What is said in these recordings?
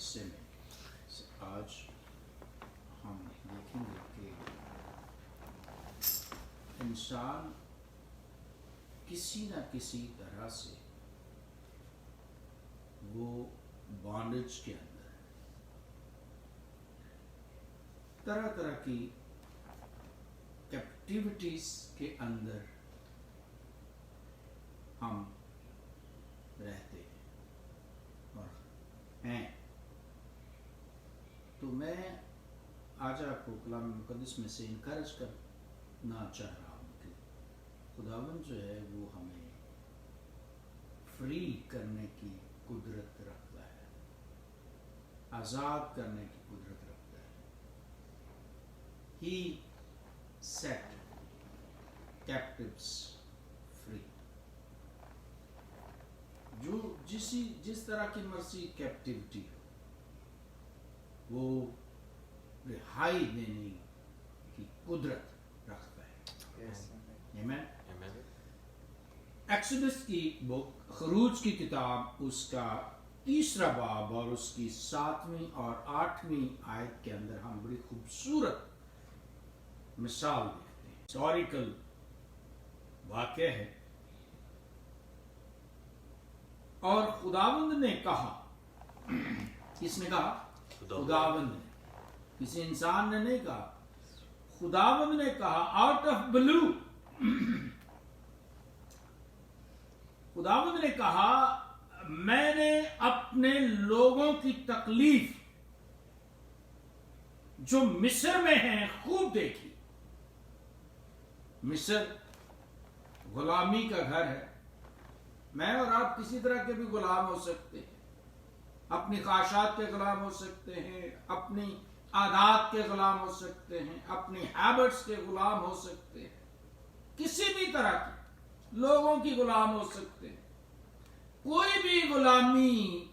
हिस्से में आज हम देखेंगे कि इंसान किसी न किसी तरह से वो बॉन्डेज के अंदर है। तरह तरह की कैप्टिविटीज के अंदर हम रहते हैं और हैं। तो मैं आज आपको कलाम मुक़द्दस में से इनकरेज करना चाह रहा हूँ कि खुदावंद जो है वो हमें फ्री करने की कुदरत रखता है, आज़ाद करने की कुदरत रखता है। He set captives free। जो जिस तरह की मर्जी कैप्टिविटी हो, वो रिहाई देने की कुदरत रखता है। आमीन। एक्सोडस की बुक, खरूज की किताब, उसका 3 बाब और उसकी 7वीं और 8वीं आयत के अंदर हम बड़ी खूबसूरत मिसाल देखते हैं। हिस्टोरिकल वाक़या है और खुदावंद ने कहा, किसने कहा? खुदावंद ने, किसी इंसान ने नहीं कहा। खुदावंद ने कहा आउट ऑफ ब्लू। खुदावंद ने कहा मैंने अपने लोगों की तकलीफ जो मिस्र में है खूब देखी। मिस्र गुलामी का घर है। मैं और आप किसी तरह के भी गुलाम हो सकते हैं, अपनी ख्वाहिशात के गुलाम हो सकते हैं, अपनी आदत के गुलाम हो सकते हैं, अपनी हैबिट्स के गुलाम हो सकते हैं, किसी भी तरह के लोगों की गुलाम हो सकते हैं। कोई भी गुलामी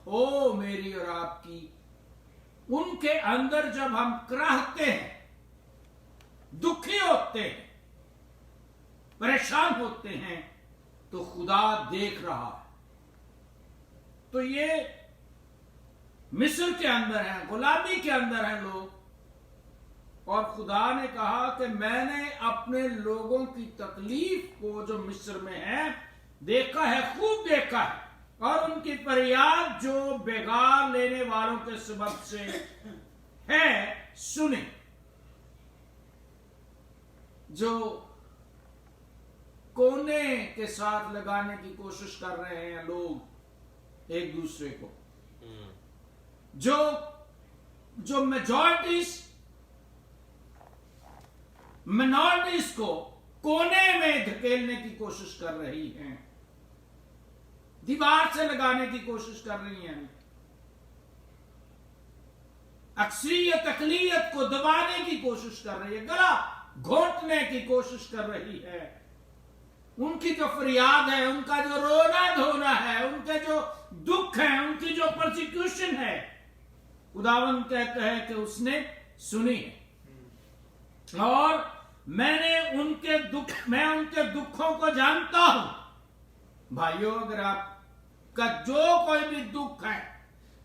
हो मेरी और आपकी, उनके अंदर जब हम कराहते हैं, दुखी होते हैं, परेशान होते हैं, तो खुदा देख रहा है। तो ये मिस्र के अंदर है, गुलामी के अंदर है लोग, और खुदा ने कहा कि मैंने अपने लोगों की तकलीफ को जो मिस्र में है देखा है, खूब देखा है, और उनकी फरियाद जो बेगार लेने वालों के सबब से है सुने। जो कोने के साथ लगाने की कोशिश कर रहे हैं लोग एक दूसरे को, जो मिनॉरिटीज को कोने में धकेलने की कोशिश कर रही हैं, दीवार से लगाने की कोशिश कर रही हैं, अक्सरियत अकलियत को दबाने की कोशिश कर रही है, गला घोटने की कोशिश कर रही है। उनकी जो फरियाद है, उनका जो रोना धोना है, उनके जो दुख है, उनकी जो परसिक्यूशन है, खुदावंद कहता है कि उसने सुनी है और मैं उनके दुखों को जानता हूं। भाइयों, अगर आपका जो कोई भी दुख है,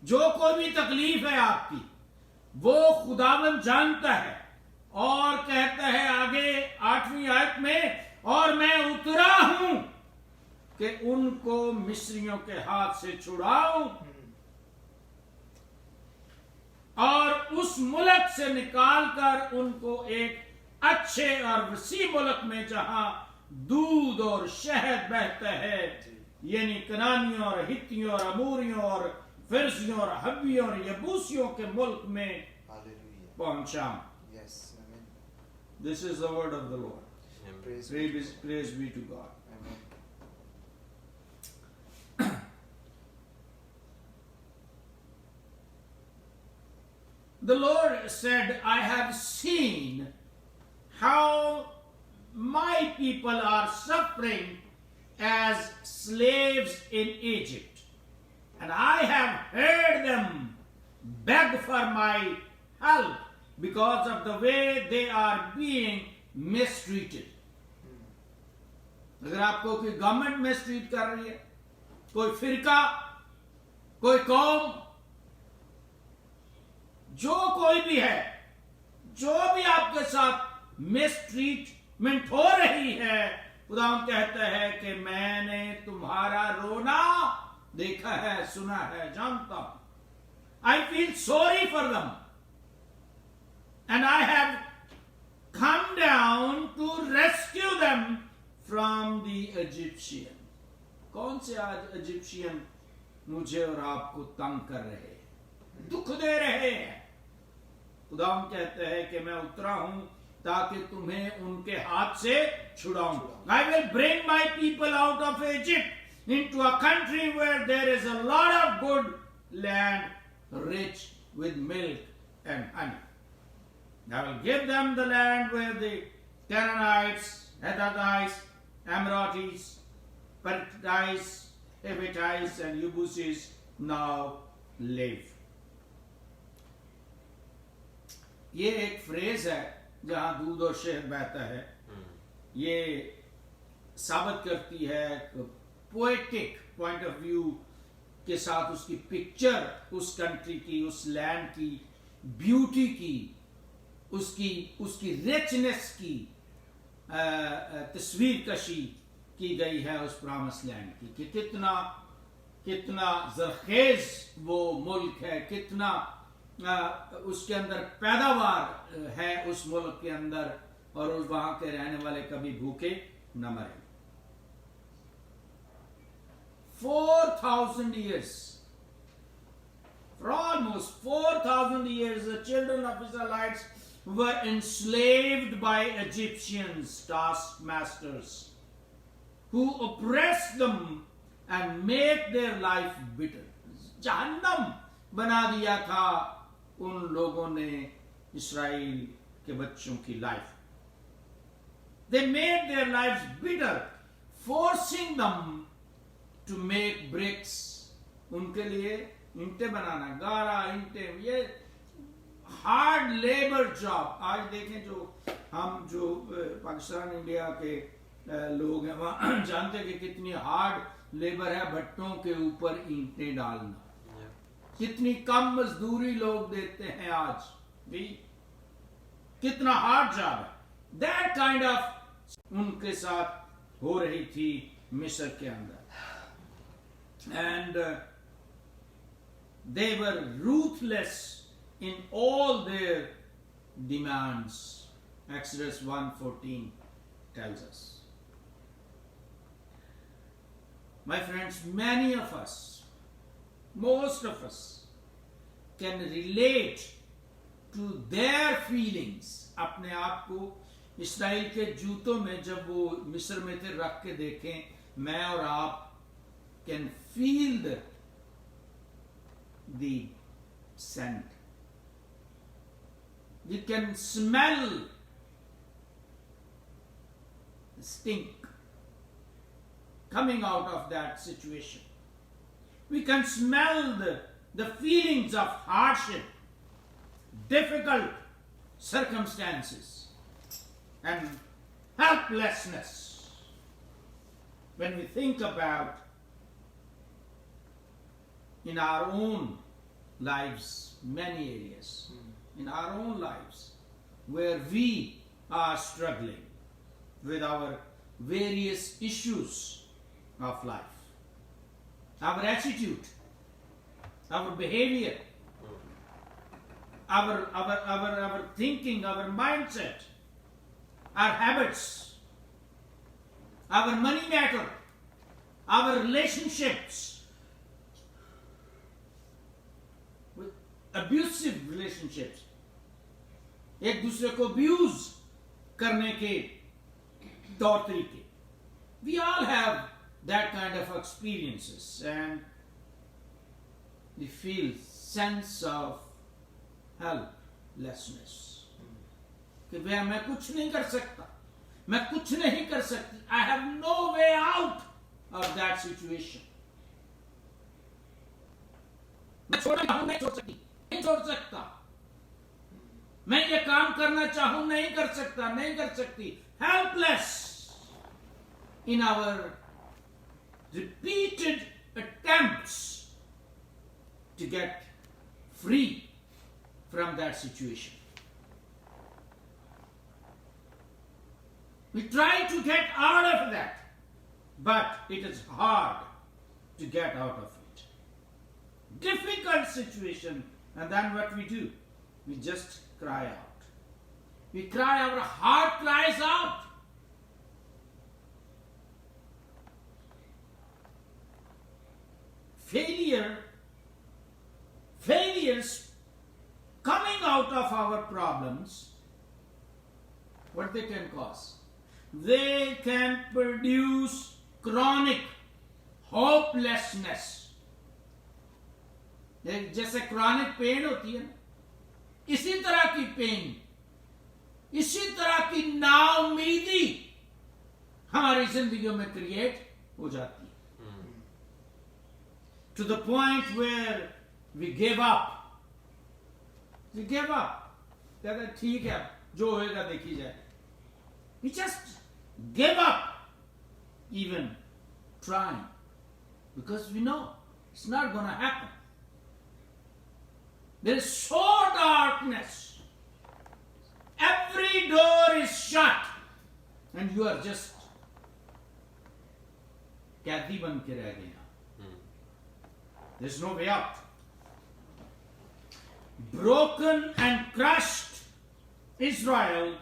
जो कोई भी तकलीफ है आपकी, वो खुदावंद जानता है। और कहता है आगे 8वीं आयत में, और मैं उतरा हूं कि उनको मिस्रियों के हाथ से छुड़ाऊं और उस मुल्क से निकालकर उनको एक अच्छे और वसी मुल्क में जहां दूध और शहद बहता है, यानी कनानियों और हित्तियों और अमूरियों और फिरसियों और हब्बियों और यबूसियों के मुल्क में पहुंचाऊं। This is the word of the Lord. Praise be to God. Amen. The Lord said, I have seen how my people are suffering as slaves in Egypt, and I have heard them beg for my help because of the way they are being mistreated. अगर आपको कोई government mistreat कर रही है, कोई फिरका, कोई कौम, करती है, जो भी आपके साथ मिसट्रीटमेंट हो रही है, खुदावंद कहता है कि मैंने तुम्हारा रोना देखा है, सुना है, जानता हूं। I feel sorry for them and I have come down to rescue them from the Egyptian. कौन से आज इजिप्शियन मुझे और आपको तंग कर रहे हैं, दुख दे रहे हैं? खुदावंद कहते हैं कि मैं उतरा हूं ताकि तुम्हें उनके हाथ से छुड़ाऊं। I will bring my people out of Egypt into a country where there is a lot of good land, rich with milk and honey. I will give them the land where the Canaanites, Hittites, Amorites, Perizzites, Hivitites and Jebusites now live. ये एक phrase है जहां दूध और शहद बहता है। ये साबित करती है पोएटिक पॉइंट ऑफ व्यू के साथ उसकी पिक्चर, उस कंट्री की, उस लैंड की ब्यूटी की, उसकी रिचनेस की तस्वीर कशी की गई है उस प्रॉमिस लैंड की, कि कितना जरखेज वो मुल्क है, कितना उसके अंदर पैदावार है उस मुल्क के अंदर, और उस वहां के रहने वाले कभी भूखे न मरे। 4,000 years, for almost 4,000 years, the children of Israelites were enslaved by Egyptians, taskmasters, who oppressed them and made their life bitter. जहन्नम बना दिया था उन लोगों ने इस्राएल के बच्चों की life. They made their lives bitter, forcing them to make bricks. उनके लिए ईंटें बनाना, गारा ईंटें, ये हार्ड लेबर जॉब। आज देखें जो पाकिस्तान इंडिया के लोग हैं वहां जानते हैं कि कितनी हार्ड लेबर है भट्टों के ऊपर ईंटें डालना, कितनी कम मजदूरी लोग देते हैं आज भी, कितना हार्ड जॉब है। दैट काइंड ऑफ उनके साथ हो रही थी मिस्र के अंदर। And they were ruthless in all their demands. Exodus 1:14 tells us. My friends, many of us, most of us, can relate to their feelings. अपने आप को इस्राएल के जूतों में जब वो मिस्र में थे रख के देखें, मैं और आप can feel the scent. We can smell the stink coming out of that situation. We can smell the feelings of hardship, difficult circumstances, and helplessness when we think about in our own lives, many areas. In our own lives, where we are struggling with our various issues of life, our attitude, our behavior, our thinking, our mindset, our habits, our money matter, our relationships, abusive relationships, एक दूसरे को abuse करने के तौर तरीके। We all have that kind of experiences and we feel sense of helplessness कि भैया मैं कुछ नहीं कर सकता, मैं कुछ नहीं कर सकती। I have no way out of that situation. मैं नहीं छोड़ सकता, मैं ये काम करना चाहूं नहीं कर सकता, नहीं कर सकती। Helpless in our repeated attempts to get free from that situation. We try to get out of that, but it is hard to get out of it. Difficult situation, and then what we do? We just cry out. We cry, our heart cries out. Failures coming out of our problems, what they can cause? They can produce chronic hopelessness. जैसे chronic pain होती है ना, इसी तरह की pen, इसी तरह की नाउमीदी हमारी जिंदगियों में क्रिएट हो जाती है. To the point where we give up. We give up. कहते ठीक है, जो होएगा देखी जाए. We just give up even trying, because we know it's not going to happen. There is so darkness. Every door is shut, and you are just कैदी बन के रह गए. There's no way out. Broken and crushed Israel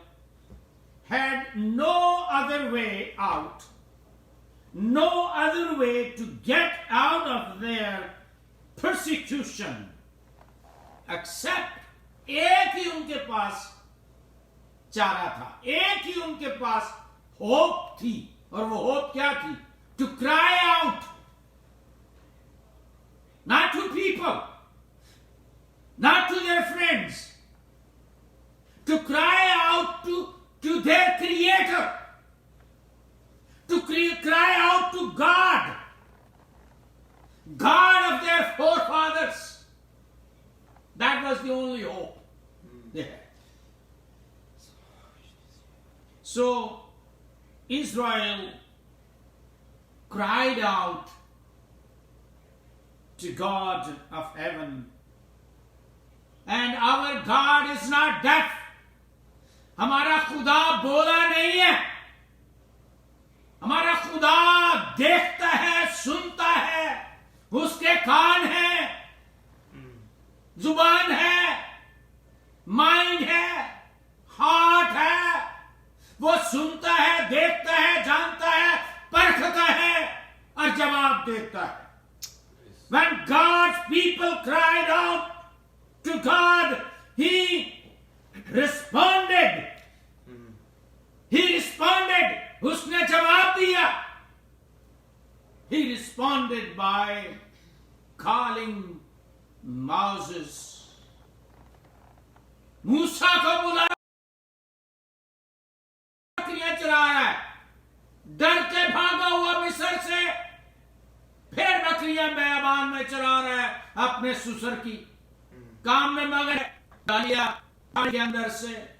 had no other way out, no other way to get out of their persecution, except एक ही उनके पास चारा था, एक ही उनके पास होप थी, और वो होप क्या थी? To cry out. Not to people, not to their friends, to cry out to their Creator, to cry out to God, God of their forefathers. That was the only hope they had. So Israel cried out to God of heaven. And our God is not deaf. हमारा खुदा बोला नहीं है. हमारा खुदा देखता है, सुनता है, उसके कान है, जुबान है, माइंड है, हार्ट है. वो सुनता है, देखता है, जानता है, परखता है और जवाब देता है. When God's people cried out to God, He responded. He responded. उसने जवाब दिया. He responded by calling Moses. मूसा को बुलाया, बकरियां चरा रहा है, डर के भागा हुआ मिस्र से, फिर बकरियां बेबान में चरा रहा है अपने ससुर की, काम में मगन है, डालिया पानी के अंदर से.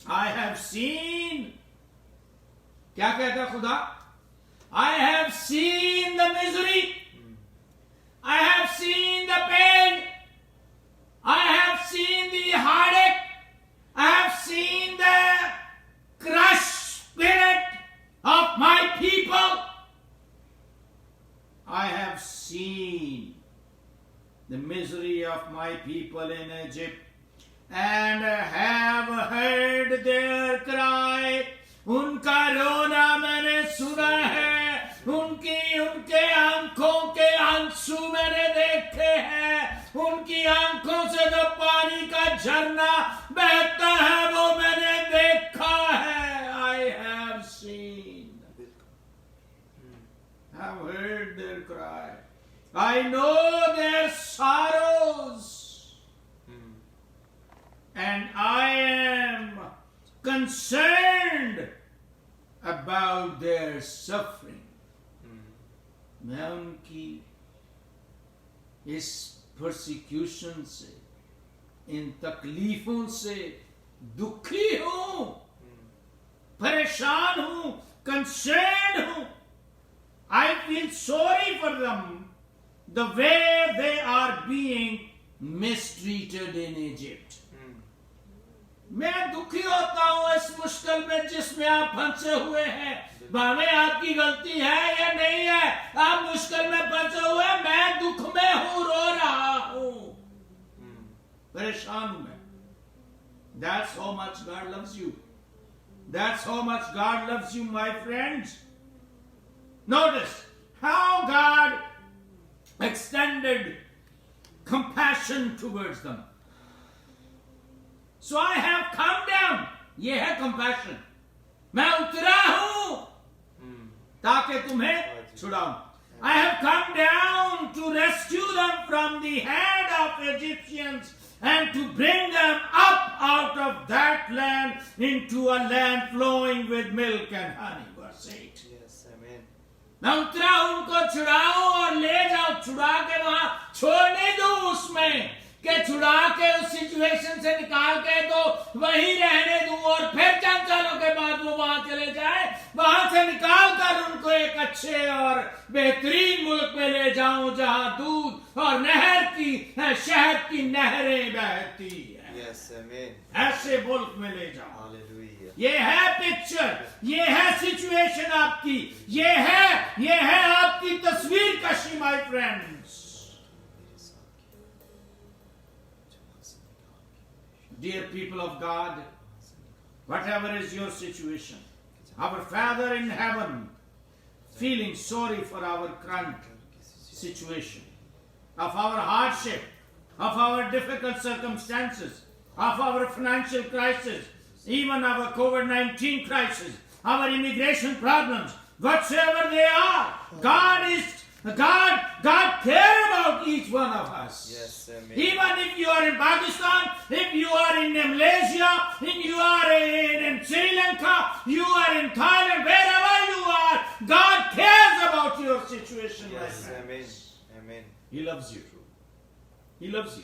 I have seen, क्या कहता खुदा? I have seen the misery, I have seen the pain, I have seen the heartache, I have seen the crushed spirit of my people. I have seen the misery of my people in Egypt and have heard their cry. उनका रोना मैंने सुना है, उनके आंखों के आंसू मैंने देखे हैं, उनकी आंखों से जो पानी का झरना बहता है वो मैंने देखा है. I have seen, have heard their cry. I know their sorrows, and I am concerned about their suffering. मैं उनकी इस persecution से, इन तकलीफों से दुखी हूं, परेशान हूं, concerned हूं. sorry for them the way they are being mistreated in Egypt. मैं दुखी होता हूं इस मुश्किल में जिसमें आप फंसे हुए हैं, भावे आपकी गलती है या नहीं है, आप मुश्किल में फंसे हुए, मैं दुख में हूं, रो रहा हूं, परेशान हूं मैं. That's how much God loves you. That's how much God loves you, my friends. Notice how God extended compassion towards them. So I have come down. ये है compassion. मैं उतरा हूं ताकि तुम्हें छुड़ाऊं. I have come down to rescue them from the hand of Egyptians and to bring them up out of that land into a land flowing with milk and honey. Verse 8. Yes, amen. मैं उतरा उनको छुड़ाऊं और ले जाऊं, छुड़ा के वहां छोड़ने दो उसमें, के छुड़ा के उस सिचुएशन से निकाल के तो वहीं रहने दूं और फिर चंद सालों के बाद वो वहां चले जाए, वहां से निकाल कर उनको एक अच्छे और बेहतरीन मुल्क में ले जाऊं जहां दूध और नहर की शहद की नहरें बहती है. Yes, amen. ऐसे मुल्क में ले जाऊं. Hallelujah. ये है पिक्चर, ये है सिचुएशन आपकी, ये है आपकी तस्वीर कशी, my friends. Dear people of God, whatever is your situation, our Father in heaven, feeling sorry for our current situation, of our hardship, of our difficult circumstances, of our financial crisis, even our COVID-19 crisis, our immigration problems, whatsoever they are, God cares about each one of us. Yes, amen. Even if you are in Pakistan, if you are in Malaysia, if you are in Sri Lanka, you are in Thailand, wherever you are, God cares about your situation. Yes, my amen. friends. Amen. He loves you. He loves you.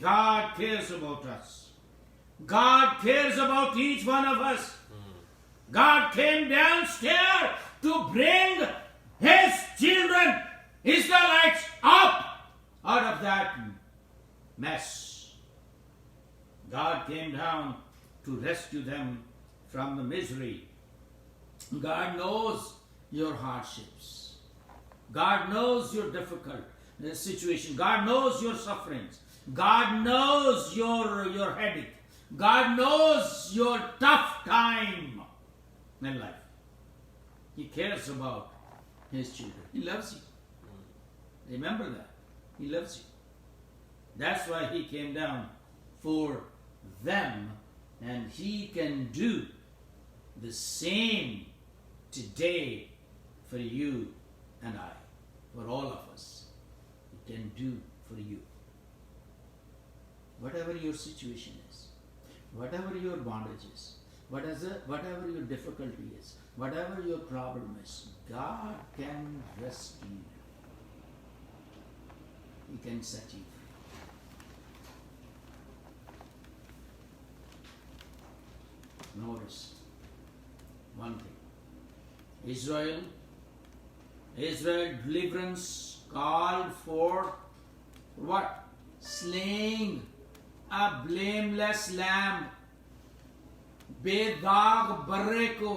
God cares about us. God cares about each one of us. God came downstairs to bring His children, Israelites, up out of that mess. God came down to rescue them from the misery. God knows your hardships. God knows your difficult situation. God knows your sufferings. God knows your headache. God knows your tough time in life. He cares about His children. He loves you. Remember that. He loves you. That's why He came down for them, and He can do the same today for you and I, for all of us. He can do for you. Whatever your situation is, whatever your bondage is, whatever your difficulty is, whatever your problem is, God can rescue you. He can set you free. Notice one thing. Israel deliverance called for what? Slaying a blameless lamb. बेदाग बर्रे को,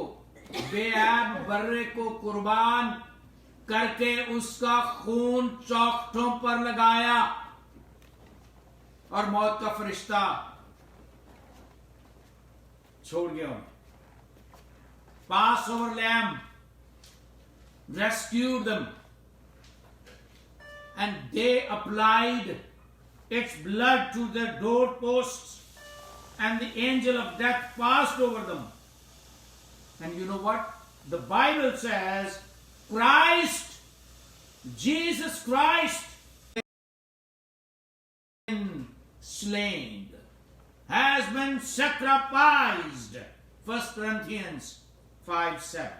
बेऐब बर्रे को कुर्बान करके उसका खून चौखटों पर लगाया और मौत का फरिश्ता छोड़ गया उन्हें. Passover lamb rescued them, and they applied its blood to the doorposts, and the angel of death passed over them. And you know what? The Bible says Christ, Jesus Christ, slain, has been sacrificed. 1 Corinthians 5:7.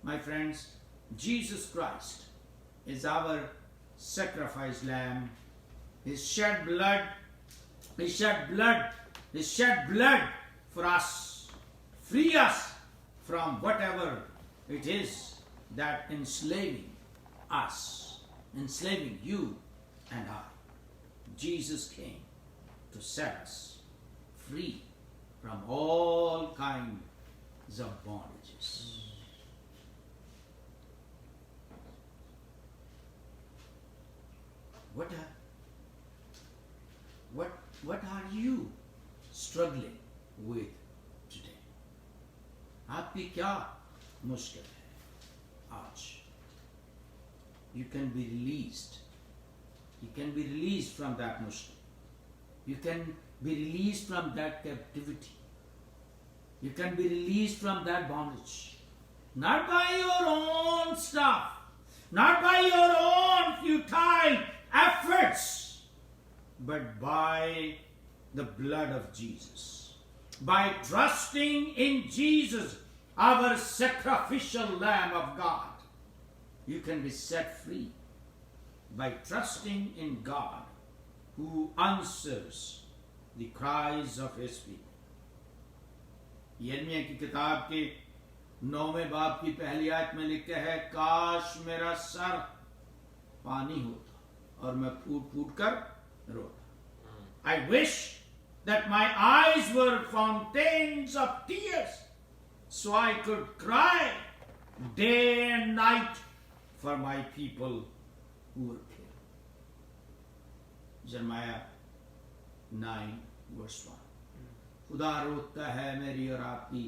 My friends, Jesus Christ is our sacrifice lamb. His shed blood for us, free us from whatever it is that enslaving us, enslaving you and I, Jesus came to set us free from all kinds of bondages. What are you struggling with today? आपकी क्या मुश्किल है आज? You can be released. You can be released from that mushkil. You can be released from that captivity. You can be released from that bondage. Not by your own stuff, not by your own futile efforts, but by the blood of Jesus. By trusting in Jesus, our sacrificial Lamb of God, you can be set free. By trusting in God, who answers the cries of His people. यिर्मयाह की किताब के 9वें बाब की पहली आयत में लिखा है, काश मेरा सर पानी होता और मैं फूट फूट कर रोता. I wish that my eyes were fountains of tears, so I could cry day and night for my people who were killed. Jeremiah 9 verse 1. खुदा रोकता है मेरी और आपकी,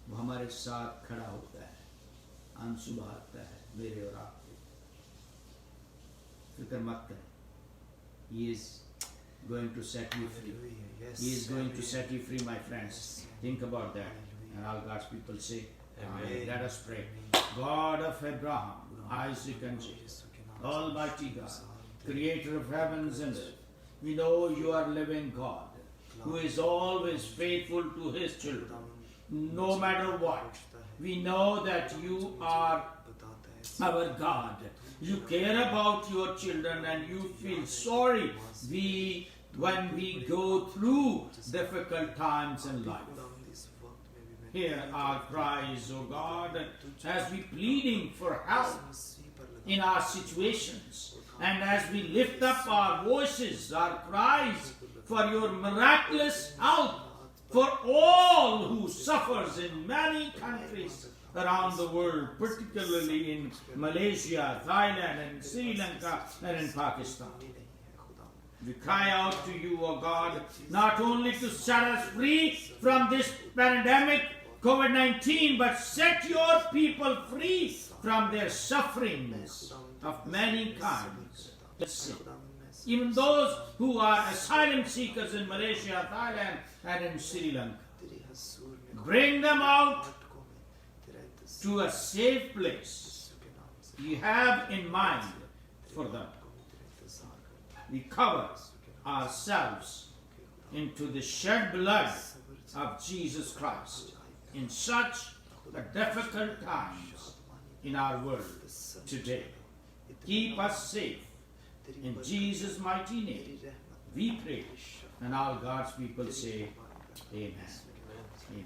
वो हमारे साथ खड़ा होता है, आंसू बहाता है मेरे और आपके. फिक्र मत करें. He is going to set you free. He is going to set you free, my friends. Think about that. And all God's people say, Amen. Let us pray. God of Abraham, Isaac and Jacob, Almighty God, Creator of heavens and earth, we know you are living God, who is always faithful to His children, no matter what. We know that you are our God. You care about your children and you feel sorry when we go through difficult times in life. Hear our cries, O God, as we pleading for help in our situations, and as we lift up our voices, our cries for your miraculous help for all who suffers in many countries around the world, particularly in Malaysia, Thailand, and Sri Lanka, and in Pakistan. We cry out to you, O God, not only to set us free from this pandemic, COVID-19, but set your people free from their sufferings of many kinds. Even those who are asylum seekers in Malaysia, Thailand, and in Sri Lanka. Bring them out to a safe place you have in mind for them. We cover ourselves into the shed blood of Jesus Christ in such a difficult times in our world today. Keep us safe. In Jesus' mighty name, we pray. And all God's people say, Amen. Amen.